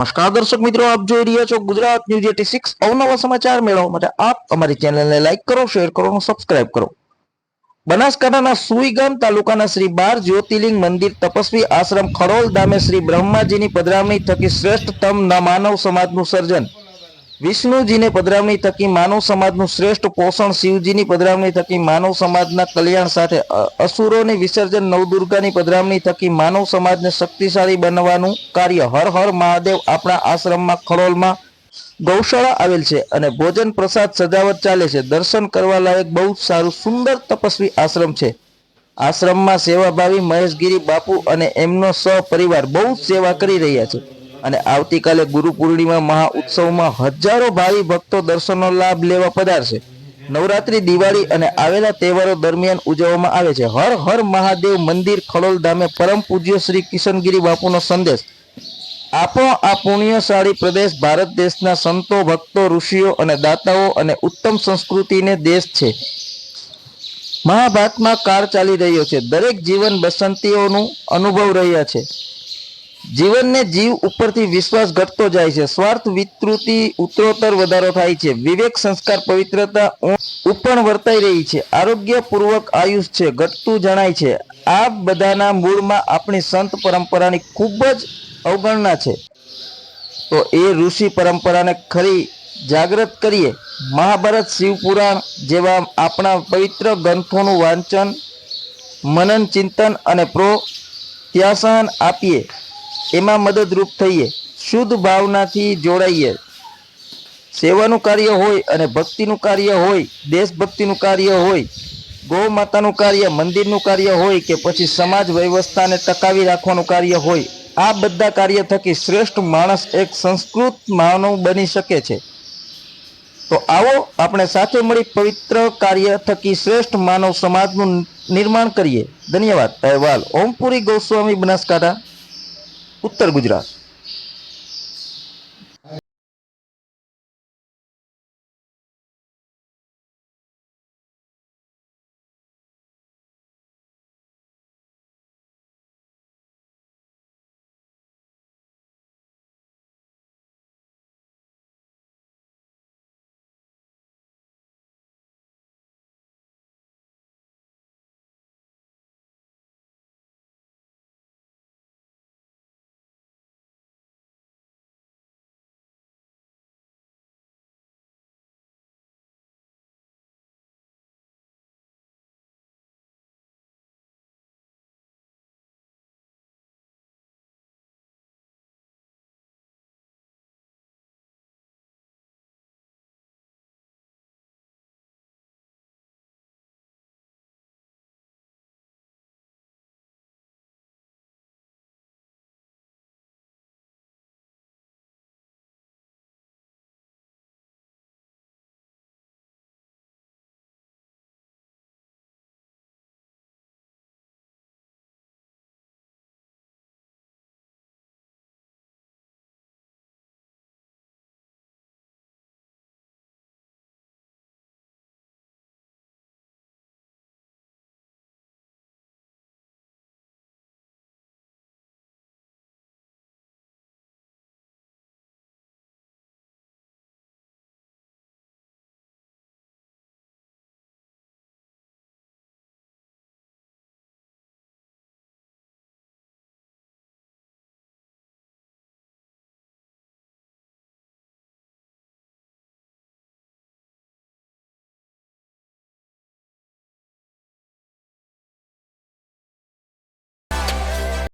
નમસ્કાર દર્શક મિત્રો, આપ જોઈ રહ્યા છો ગુજરાત ન્યૂઝ 86 અવનવા સમાચાર મેળવવા માટે આપ અમારી ચેનલને લાઈક કરો, શેર કરો અને સબસ્ક્રાઇબ કરો। બનાસકાંઠાના સુઈગામ તાલુકાના શ્રી 12 જ્યોતિર્લિંગ મંદિર તપસ્વી આશ્રમ ખડોલ ધામે શ્રી બ્રહ્માજીની પધરામણી થકી શ્રેષ્ઠતમ માનવ સમાજનું સર્જન, વિષ્ણુજીને પધરામણી થકી માનવ સમાજનું શ્રેષ્ઠ પોષણ, શિવજીની પધરામણી થકી માનવ સમાજના કલ્યાણ સાથે અસુરોની વિસર્જન, નવદુર્ગાની પધરામણી થકી માનવ સમાજને શક્તિશાળી બનવાનું કાર્ય હર હર મહાદેવ। આપણા આશ્રમમાં ખડોલમાં ગૌશાળા આવેલ છે અને ભોજન પ્રસાદ સજાવટ ચાલે છે। દર્શન કરવા લાયક બહુ સારું સુંદર તપસ્વી આશ્રમ છે। આશ્રમમાં સેવાભાવી મહેશગીરી બાપુ અને એમનો સહપરિવાર બહુ સેવા કરી રહ્યા છે અને આવતીકાલે ગુરુ પૂર્ણિમા મહા ઉત્સવમાં હજારો ભાવિ ભક્તો દર્શનનો લાભ લેવા પધારશે। નવરાત્રી, દિવાળી અને આવેલા તહેવારો દરમિયાન ઉજવવામાં આવે છે। હર હર મહાદેવ મંદિર ખડોલ ધામે પરમ પૂજ્ય શ્રી કિશનગીરી બાપુનો સંદેશ। આપણો આ પુણ્યશાળી પ્રદેશ ભારત દેશના સંતો, ભક્તો, ઋષિઓ અને દાતાઓ અને ઉત્તમ સંસ્કૃતિને દેશ છે। મહાભારતમાં કાળ ચાલી રહ્યો છે, દરેક જીવન બસંતીઓનું અનુભવ રહ્યા છે। જીવનને જીવ ઉપરથી વિશ્વાસ ઘટતો જાય છે, સ્વાર્થ વિતૃતિ ઉત્તરોત્તર વધારો થાય છે, વિવેક સંસ્કાર પવિત્રતા ઉપણ વર્તાઈ રહી છે, આરોગ્યપૂર્વક આયુષ છે ઘટતું જણાય છે। આ બધાના મૂળમાં આપણી સંત પરંપરાની ખૂબ જ અવગણના છે, તો એ ઋષિ પરંપરાને ખરી જાગૃત કરીએ। મહાભારત, શિવપુરાણ જેવા આપણા પવિત્ર ગ્રંથોનું વાંચન, મનન, ચિંતન અને પ્રોત્સાહન આપીએ, એમાં મદદરૂપ થઈએ, શુદ્ધ ભાવનાથી જોડાઈએ। સેવાનું કાર્ય હોય અને ભક્તિનું કાર્ય હોય, દેશભક્તિનું કાર્ય હોય, ગૌ માતાનું કાર્ય, મંદિરનું કાર્ય હોય કે પછી સમાજ વ્યવસ્થાને ટકાવી રાખવાનું કાર્ય હોય, આ બધા કાર્ય થકી શ્રેષ્ઠ માણસ એક સંસ્કૃત માનવ બની શકે છે। તો આવો આપણે સાથે મળી પવિત્ર કાર્ય થકી શ્રેષ્ઠ માનવ સમાજનું નિર્માણ કરીએ। ધન્યવાદ। અહેવાલ ઓમપુરી ગોસ્વામી, બનાસકાંઠા, ઉત્તર ગુજરાત।